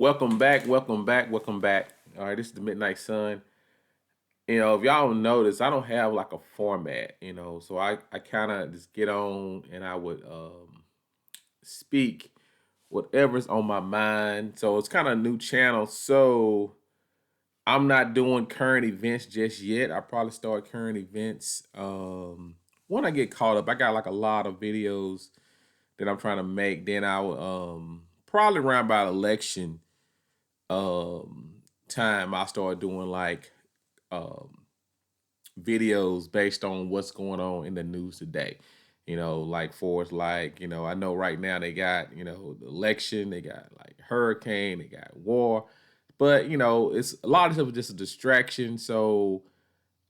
Welcome back, welcome back, welcome back. All right, this is the Midnight Sun. If y'all don't notice, I don't have like a format, so I kind of just get on and I would speak whatever's on my mind. So it's kind of a new channel. So I'm not doing current events just yet. I probably start current events when I get caught up. I got like a lot of videos that I'm trying to make. Then I will probably around about election time I started doing like um videos based on what's going on in the news today. Like Forrest, like, I know right now they got, the election, they got like hurricane, they got war. But, it's a lot of stuff is just a distraction. So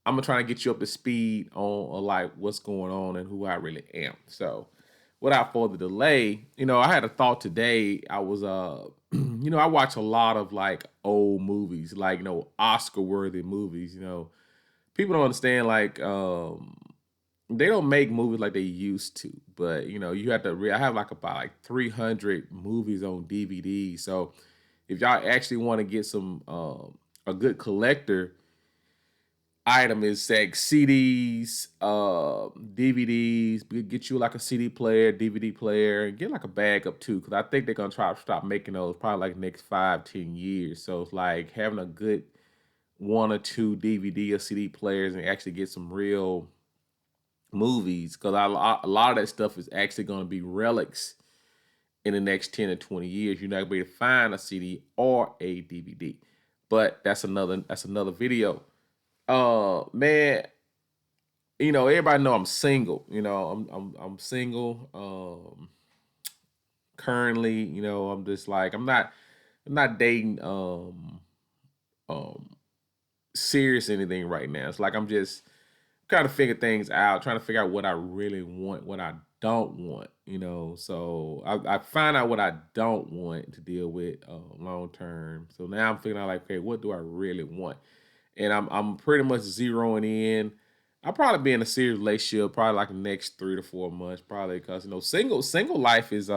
I'm gonna try to get you up to speed on like what's going on and who I really am. So without further delay, I had a thought today. I was I watch a lot of like old movies, like Oscar worthy movies. People don't understand like they don't make movies like they used to. But you have to I have like about like 300 movies on DVD. So if y'all actually want to get some a good collector item is like CDs, DVDs. We get you like a CD player, DVD player, and get like a bag up too. Because I think they're gonna try to stop making those probably like next 5, 10 years. So it's like having a good one or two DVD or CD players and actually get some real movies. Because a lot of that stuff is actually gonna be relics in the next 10 or 20 years. You're not gonna be able to find a CD or a DVD. But that's another video. Man, everybody know I'm single. I'm single. Currently, I'm just like I'm not dating um serious anything right now. It's like I'm just trying to figure things out, trying to figure out what I really want, what I don't want. So I find out what I don't want to deal with long term. So now I'm figuring out like, okay, what do I really want? And I'm pretty much zeroing in. I'll probably be in a serious relationship probably like the next 3 to 4 months, probably because single life is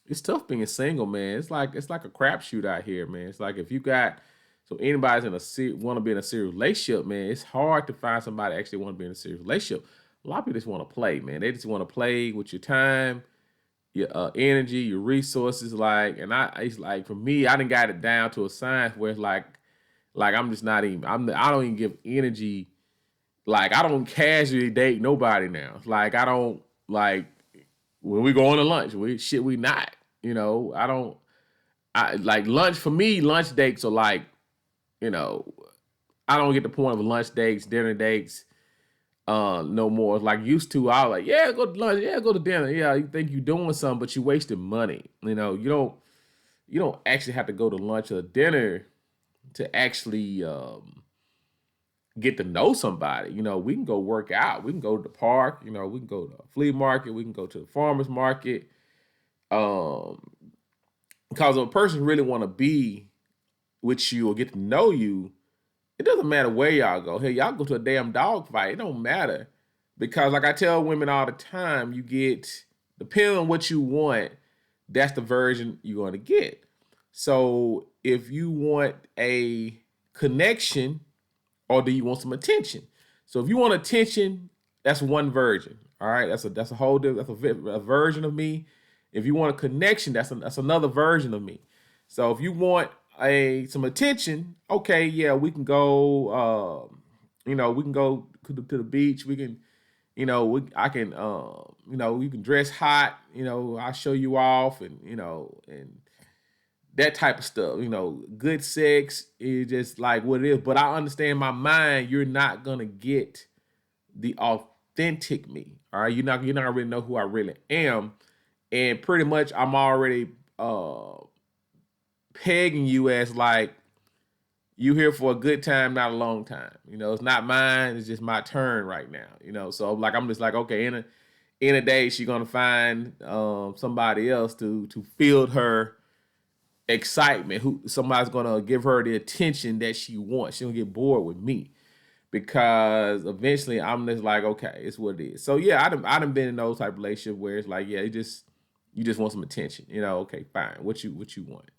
it's tough being single, man. It's like a crapshoot out here, man. It's like if you got so anybody's in a want to be in a serious relationship, man. It's hard to find somebody actually want to be in a serious relationship. A lot of people just want to play, man. They just want to play with your time, your energy, your resources. Like, and it's like for me, I didn't got it down to a science where it's like I'm just not even. I don't even give energy. Like I don't casually date nobody now. Like I don't like when we go on to lunch. We not. I don't. I like lunch for me. Lunch dates are like you know. I don't get the point of lunch dates, dinner dates. No more. It's like used to. I was like, yeah, go to lunch. Yeah, go to dinner. Yeah, you think you're doing something, but you wasting money. You don't actually have to go to lunch or dinner to actually get to know somebody. We can go work out. We can go to the park. We can go to a flea market. We can go to the farmer's market. Um, because if a person really want to be with you or get to know you, it doesn't matter where y'all go. Hey, y'all go to a damn dog fight. It don't matter. Because like I tell women all the time, you get depending on what you want, that's the version you're going to get. So if you want a connection, or do you want some attention? So if you want attention, that's one version. All right, that's a whole different a version of me. If you want a connection, that's another version of me. So if you want a some attention, okay, yeah, we can go. We can go to the beach. We can, I can, we can dress hot. I'll show you off, and that type of stuff. Good sex is just like what it is. But I understand in my mind, you're not gonna get the authentic me. All right, you're not gonna really know who I really am, and pretty much I'm already pegging you as like you here for a good time, not a long time. It's not mine. It's just my turn right now. So like I'm just like okay, in a day she's gonna find somebody else to field her excitement. Who somebody's gonna give her the attention that she wants. She'll get bored with me because eventually I'm just like, okay, it's what it is. So yeah, I done been in those type of relationship where it's like, yeah, You just want some attention. Okay, fine. What you want?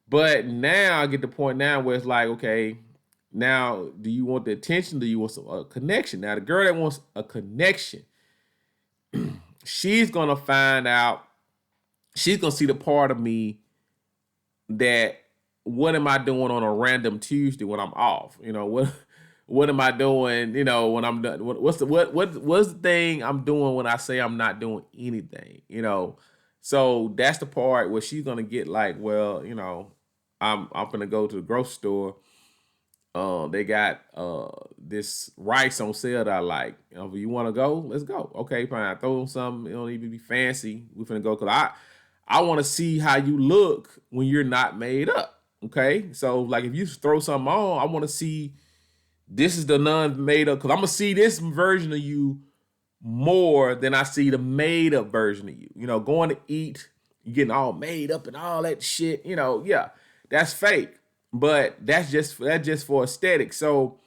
But now I get the point now where it's like, okay, now do you want the attention? Do you want a connection? Now the girl that wants a connection, she's gonna find out. She's gonna see the part of me that what am I doing on a random Tuesday when I'm off? What am I doing? When I'm done. What's the thing I'm doing when I say I'm not doing anything? So that's the part where she's gonna get like, well, I'm gonna go to the grocery store. They got this rice on sale that I like. If you want to go, let's go. Okay, fine. Throw them something. It don't even be fancy. We finna go because I want to see how you look when you're not made up. Okay, so like if you throw something on, I want to see this is the non made up because I'm gonna see this version of you more than I see the made up version of you. Going to eat, you getting all made up and all that shit. Yeah, that's fake. But that's just for aesthetic. So,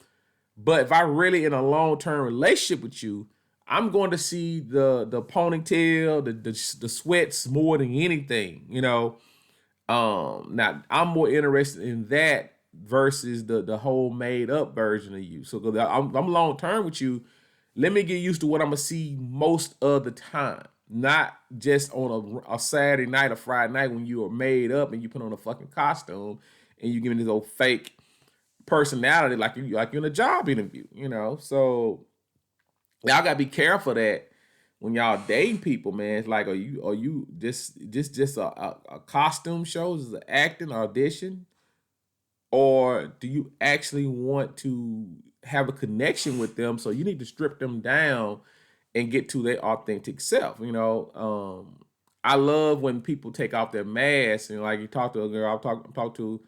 but if I really in a long term relationship with you, I'm going to see the ponytail, the sweats more than anything. Now I'm more interested in that versus the whole made up version of you. So because I'm long term with you, let me get used to what I'm gonna see most of the time, not just on a Saturday night or Friday night when you are made up and you put on a fucking costume and you give me this old fake personality like you're in a job interview. So y'all gotta be careful that when y'all dating people, man, it's like, are you just a costume show, is an acting audition, or do you actually want to have a connection with them? So you need to strip them down and get to their authentic self. I love when people take off their masks and like you talk to a girl, talk to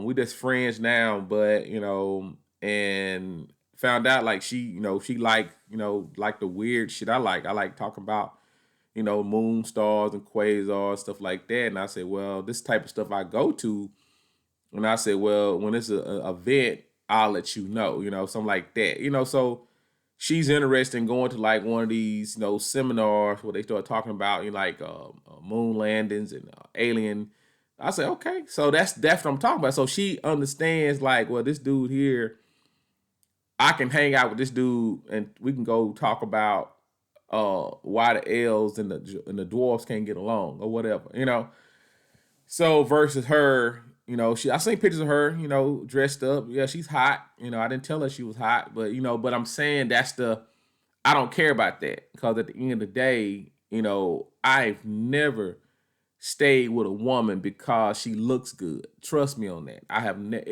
we just friends now, but and found out like she like the weird shit I like. I like talking about, moon stars and quasars, stuff like that. And I said, well, this type of stuff I go to. And I said, well, when it's a event, I'll let you know, something like that. So she's interested in going to like one of these, seminars where they start talking about, moon landings and alien. I said, okay, so that's what I'm talking about. So she understands, like, well, this dude here, I can hang out with this dude and we can go talk about why the elves and the dwarfs can't get along or whatever. So versus her, I seen pictures of her, dressed up. Yeah, she's hot. I didn't tell her she was hot, but I'm saying I don't care about that because at the end of the day, I've never stayed with a woman because she looks good. Trust me on that. I have never.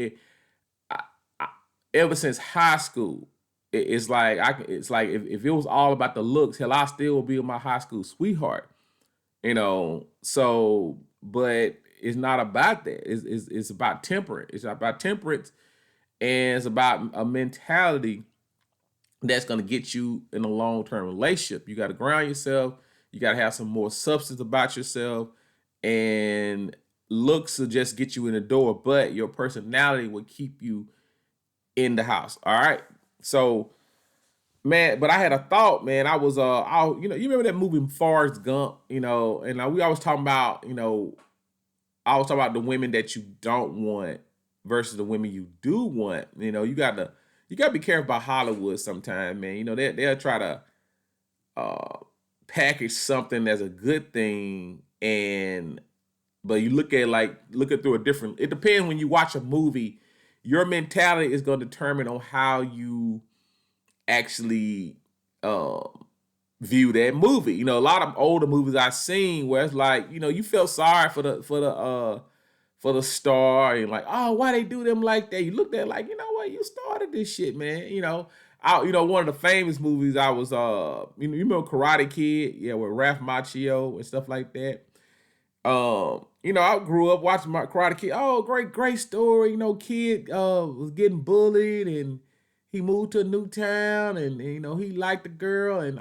Ever since high school, it's like it's like if it was all about the looks, hell, I still would be with my high school sweetheart. So but it's not about that. It's about temperance. It's about temperance, and it's about a mentality that's going to get you in a long-term relationship. You got to ground yourself. You got to have some more substance about yourself, and looks will just get you in the door, but your personality will keep you in the house. All right. So, man, but I had a thought, man. I was you remember that movie Forrest Gump, and we always talking about, I was talking about the women that you don't want versus the women you do want. You gotta be careful about Hollywood sometimes, man. They'll try to uh package something as a good thing, and but you look at through a different. It depends when you watch a movie. Your mentality is going to determine on how you actually view that movie. A lot of older movies I've seen where it's like, you feel sorry for the star and like, oh, why they do them like that? You looked at it like, you know what, you started this shit, man. One of the famous movies I was you remember Karate Kid, yeah, with Ralph Macchio and stuff like that. I grew up watching my Karate Kid. Oh, great story. Kid was getting bullied and he moved to a new town and he liked the girl and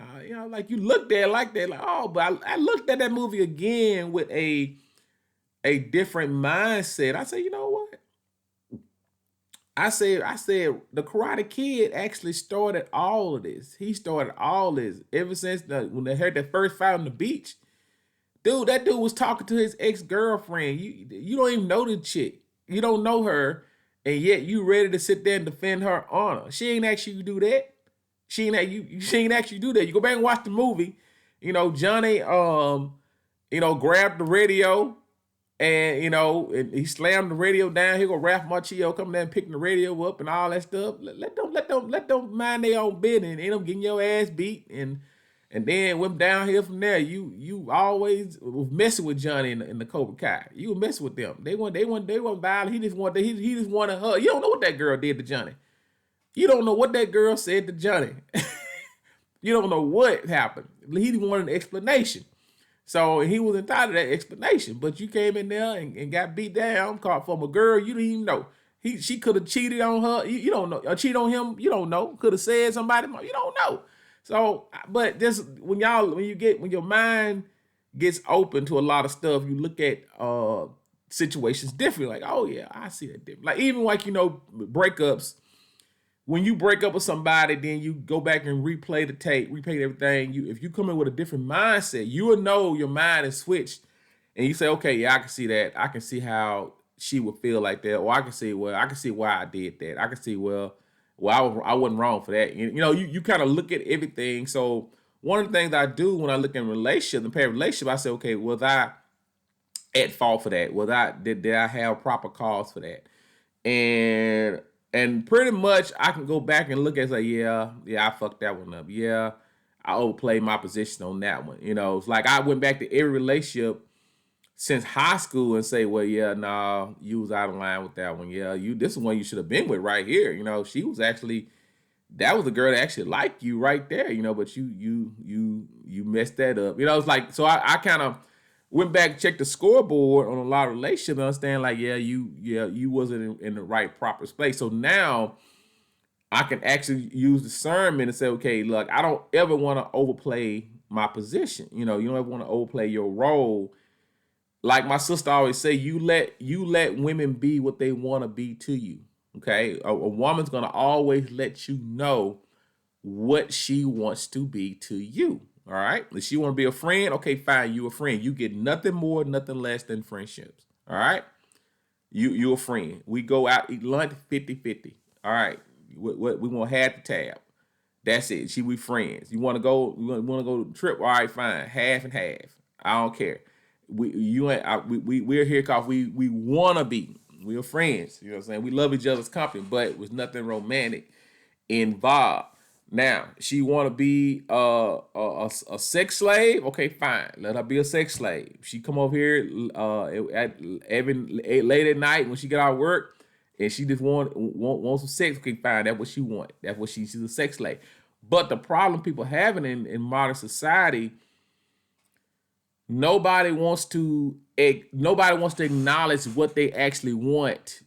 like you looked at it like that, like, oh, but I looked at that movie again with a different mindset. I said, you know what? I said the Karate Kid actually started all of this. He started all this ever since when they had that first fight on the beach. Dude, that dude was talking to his ex-girlfriend. You don't even know the chick. You don't know her, and yet you ready to sit there and defend her honor. She ain't asked you to do that. She ain't asked you to do that. You go back and watch the movie. Johnny grabbed the radio and and he slammed the radio down. Here go Ralph Macchio coming down picking the radio up and all that stuff. Let them mind their own business. Ain't them getting your ass beat and then went downhill from there. You always was messing with Johnny in the Cobra Kai. You were messing with them. They weren't violent. He just wanted her. You don't know what that girl did to Johnny. You don't know what that girl said to Johnny. You don't know what happened. He wanted an explanation. So he was entitled to that explanation. But you came in there and got beat down, caught from a girl you didn't even know. She could have cheated on her. You don't know. Or cheat on him. You don't know. Could have said somebody. You don't know. So, but just when your mind gets open to a lot of stuff, you look at situations differently. Like, oh yeah, I see that different. Like even breakups. When you break up with somebody, then you go back and replay the tape, replay everything. If you come in with a different mindset, you will know your mind is switched, and you say, okay, yeah, I can see that. I can see how she would feel like that, or I can see why I did that. I can see I wasn't wrong for that. You kind of look at everything. So one of the things I do when I look in relationship, the pair relationship, I say, okay, was I at fault for that? Did I have proper cause for that? And pretty much I can go back and look at say, yeah, I fucked that one up. Yeah, I overplayed my position on that one. It's like I went back to every relationship since high school and say, well, yeah, nah, you was out of line with that one. Yeah, this is one you should have been with right here. She was actually, that was the girl that actually liked you right there. But you messed that up. It's like, so I kind of went back, checked the scoreboard on a lot of relationships, and understand like, you wasn't in the right proper space. So now I can actually use discernment and say, okay, look, I don't ever want to overplay my position. You don't ever want to overplay your role. Like my sister always say, you let women be what they want to be to you. Okay, a woman's gonna always let you know what she wants to be to you. All right. If she want to be a friend, okay, fine. You a friend. You get nothing more, nothing less than friendships. All right. You a friend. We go out, eat lunch 50-50. All right. What we want to have the tab. That's it. We friends. You want to go? We want to go trip? All right, fine. Half and half. I don't care. We're here because we want to be. We're friends. You know what I'm saying? We love each other's company, but it was nothing romantic involved. Now, she want to be a sex slave. Okay, fine. Let her be a sex slave. She come over here at every late at night when she get out of work, and she just want some sex. Okay, fine. That's what she want. That's what she's a sex slave. But the problem people having in modern society, nobody wants to acknowledge what they actually want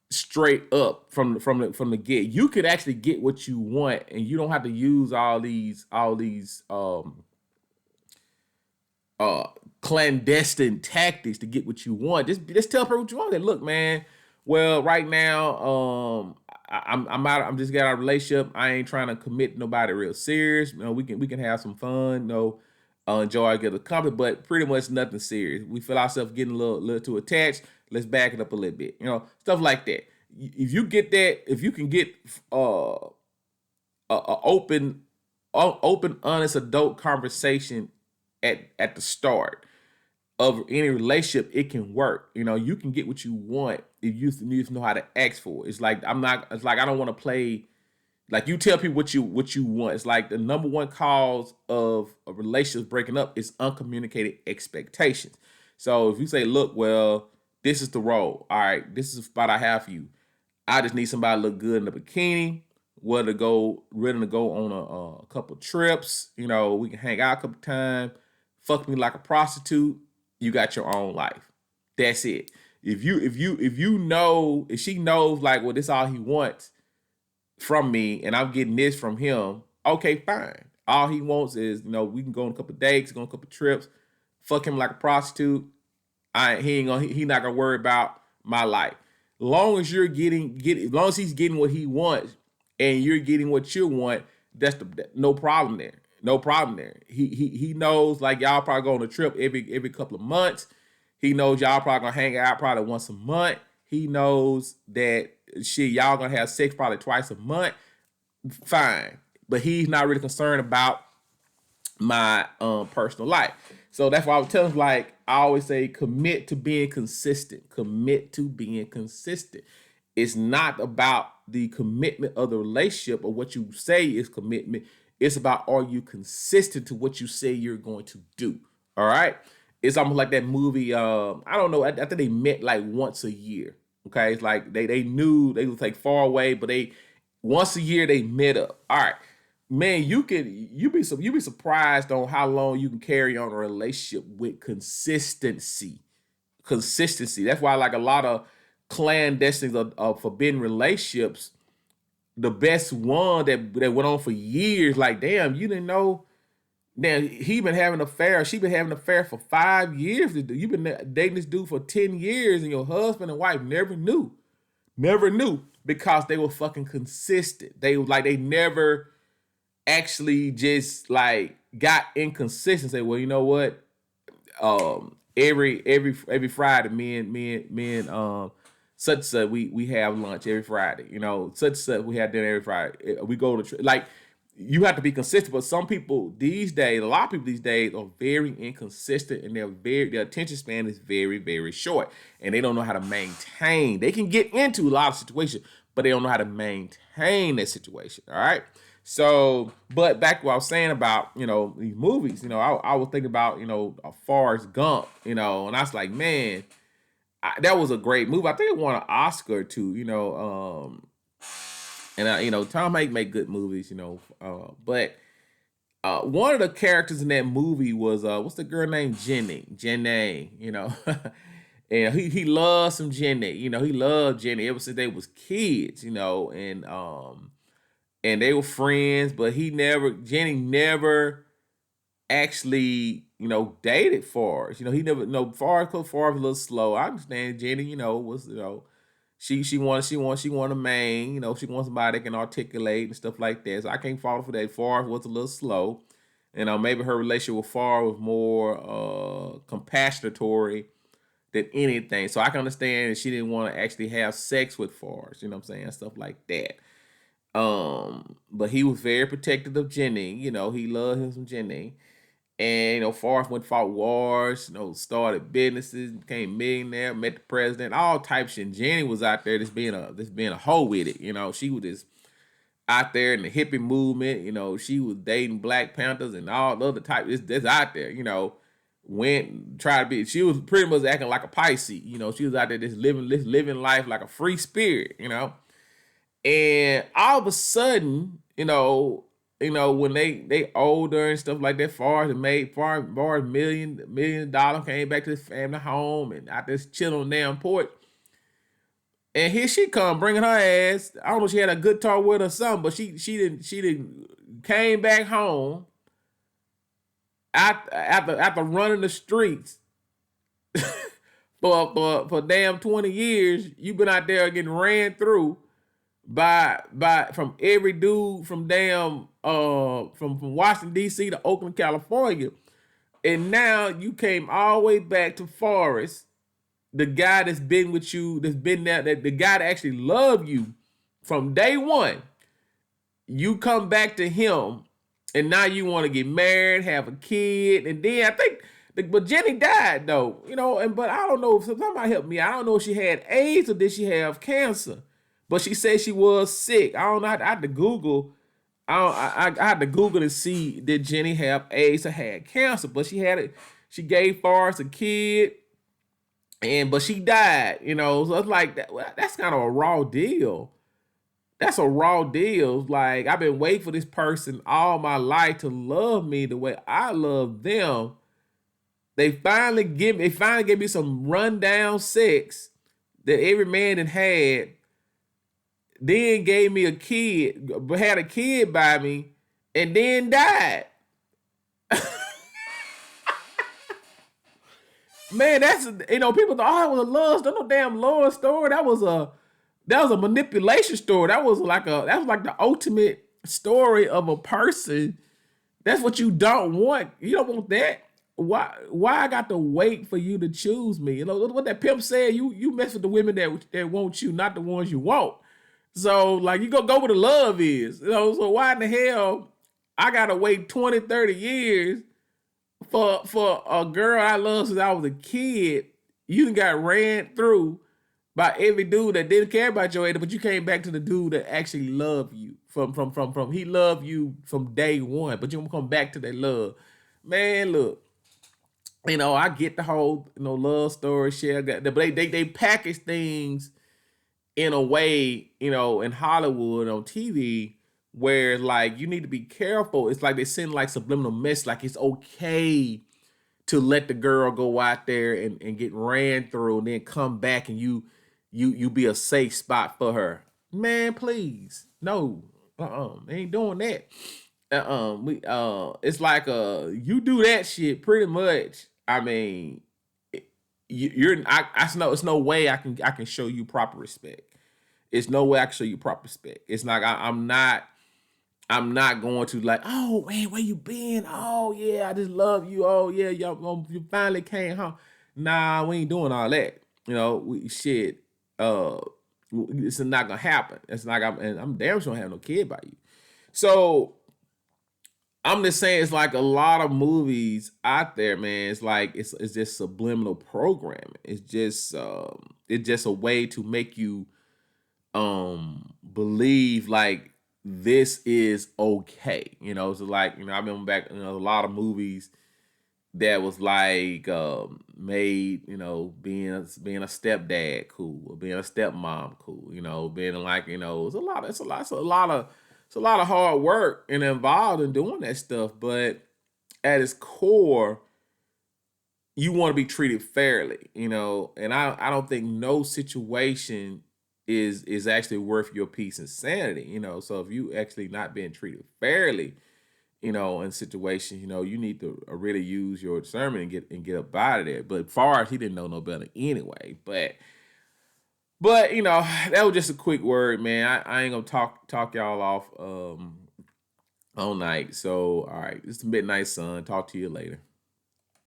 straight up from the get. You could actually get what you want, and you don't have to use all these clandestine tactics to get what you want. Just tell her what you want. And look, man. Well, right now, I'm out. I'm just got out of a relationship. I ain't trying to commit to nobody real serious. We can have some fun. Enjoy, get a company, but pretty much nothing serious. We feel ourselves getting a little too attached. Let's back it up a little bit. Stuff like that. If you get that, if you can get a open, honest adult conversation at the start of any relationship, it can work. You can get what you want if you know how to ask for it. It's like I don't want to play. Like you tell people what you want. It's like the number one cause of a relationship breaking up is uncommunicated expectations. So if you say, look, well, this is the role. All right, this is the spot I have for you. I just need somebody to look good in a bikini, ready to go on a couple trips. We can hang out a couple times. Fuck me like a prostitute. You got your own life. That's it. If she knows like, well, this is all he wants from me, and I'm getting this from him, okay, fine. All he wants is, we can go on a couple dates, go on a couple trips, fuck him like a prostitute. He not gonna worry about my life. Long as you're as long as he's getting what he wants and you're getting what you want, that's no problem there. No problem there. He knows like y'all probably go on a trip every couple of months. He knows y'all probably gonna hang out probably once a month. He knows that shit y'all gonna have sex probably twice a month. Fine, but he's not really concerned about my personal life. So that's why I was telling him, like I always say, commit to being consistent. Commit to being consistent. It's not about the commitment of the relationship or what you say is commitment. It's about, are you consistent to what you say you're going to do? All right. It's almost like that movie. I don't know. I think they met like once a year. Okay. It's like they knew they was like far away, but they once a year they met up. All right. Man, you be surprised on how long you can carry on a relationship with consistency. Consistency. That's why like a lot of clandestine of forbidden relationships, the best one that went on for years, like damn, you didn't know. Now he been having an affair, she been having an affair for 5 years. You've been dating this dude for 10 years, and your husband and wife never knew because they were fucking consistent. They was like they never actually just like got inconsistent. Say, well, you know what? Every Friday, me and such such we have lunch every Friday. You know, such such we have dinner every Friday. We go to like you have to be consistent. But some people these days, a lot of people these days are very inconsistent, and their attention span is very short, and they don't know how to maintain. They can get into a lot of situations, but they don't know how to maintain that situation. All right. So, but back to what I was saying about, these movies, I was thinking about, Forrest Gump, and I was like, man, that was a great movie. I think it won an Oscar too, and Tom Hanks make good movies, but one of the characters in that movie was, what's the girl named Jenny, and he loves some Jenny, he loved Jenny ever since they was kids, and they were friends, but Jenny never actually, dated Forrest. He never, Forrest was a little slow. I understand Jenny, was, she wanted a man, she wants somebody that can articulate and stuff like that. So I can't follow for that. Forrest was a little slow. Maybe her relationship with Forrest was more compassionatory than anything. So I can understand that she didn't want to actually have sex with Forrest, you know what I'm saying? Stuff like that. But he was very protective of Jenny. He loved him some Jenny. And Forrest went fought wars, started businesses, became a millionaire, met the president, all types of shit. And Jenny was out there just being a hoe with it. She was just out there in the hippie movement. She was dating Black Panthers and all the other types that's out there. Went tried to be. She was pretty much acting like a Pisces. She was out there just living life like a free spirit. And all of a sudden, when they older and stuff like that, Forrest $1 million came back to his family home and out there chilling on the damn porch. And here she come bringing her ass. I don't know if she had a guitar with her or something, but she didn't came back home after running the streets for damn 20 years. You've been out there getting ran through by from every dude from damn from Washington D.C. to Oakland, California, and now you came all the way back to Forrest, the guy that's been with you, that's been there, that the guy that actually loved you from day one. You come back to him, and now you want to get married, have a kid, and then I think. But Jenny died though, but I don't know if somebody help me. I don't know if she had AIDS or did she have cancer. But she said she was sick. I don't know. I had to Google. I had to Google to see did Jenny have AIDS or had cancer. But she had it. She gave Forrest a kid, but she died. So it's like that. Well, that's kind of a raw deal. That's a raw deal. Like I've been waiting for this person all my life to love me the way I love them. They finally gave me some rundown sex that every man had. Then gave me a kid, had a kid by me, and then died. Man, that's people thought, oh, it was a love story. No damn love story. That was a manipulation story. That was like the ultimate story of a person That's what you don't want. You don't want that. Why I got to wait for you to choose me? You know what that pimp said. You mess with the women that want you, not the ones you want. So like you go where the love is. So why in the hell I gotta wait 20, 30 years for a girl I love since I was a kid? You done got ran through by every dude that didn't care about your age, but you came back to the dude that actually loved you from he loved you from day one, but you gonna come back to that love. Man, look, I get the whole love story share that, but they package things in a way, in Hollywood on TV where like you need to be careful. It's like they send like subliminal mess, like it's okay to let the girl go out there and get ran through and then come back and you be a safe spot for her. Man, please. No. Ain't doing that. We it's like you do that shit pretty much. I mean, you're I know it's no way I can show you proper respect. It's no way I can show you proper respect. It's like I'm not going to like, oh man, where you been? Oh yeah, I just love you. Oh yeah, you finally came home. Nah, we ain't doing all that. Shit. Uh, it's not gonna happen. It's not. And I'm damn sure I have no kid by you. So I'm just saying, it's like a lot of movies out there, man. It's like it's just subliminal programming. It's just a way to make you believe like this is okay. So like, I remember back, a lot of movies that was like made, being a stepdad cool, or being a stepmom cool, being like, it's a lot of hard work and involved in doing that stuff, but at its core, you want to be treated fairly, and I don't think no situation is actually worth your peace and sanity, so if you actually not being treated fairly, in situations, you need to really use your discernment and get up out of there. But Forrest, he didn't know no better anyway. But that was just a quick word, man. I ain't gonna talk y'all off all night. So all right, it's the midnight sun. Talk to you later.